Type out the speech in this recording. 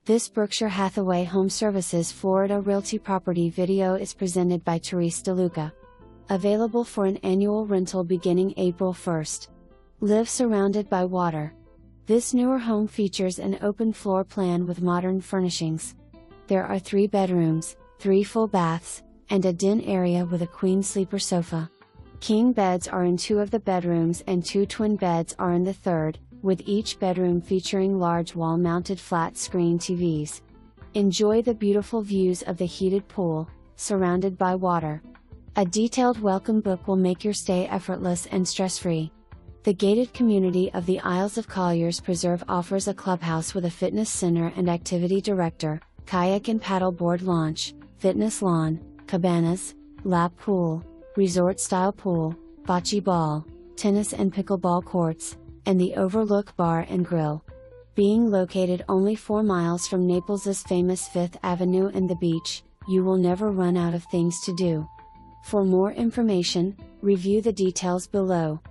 This Berkshire Hathaway HomeServices Florida Realty property video is presented by Therese DeLuca. Available for an annual rental beginning April 1st. Live surrounded by water. This newer home features an open floor plan with modern furnishings. There are 3 bedrooms, 3 full baths, and a den area with a queen sleeper sofa. King beds are in 2 of the bedrooms and 2 twin beds are in the 3rd, with each bedroom featuring large wall-mounted flat-screen TVs. Enjoy the beautiful views of the heated pool, surrounded by water. A detailed welcome book will make your stay effortless and stress-free. The gated community of the Isles of Colliers Preserve offers a clubhouse with a fitness center and activity director, kayak and paddleboard launch, fitness lawn, cabanas, lap pool, resort-style pool, bocce ball, tennis and pickleball courts, and the Overlook Bar and Grill. Being located only 4 miles from Naples' famous 5th Avenue and the beach, you will never run out of things to do. For more information, review the details below.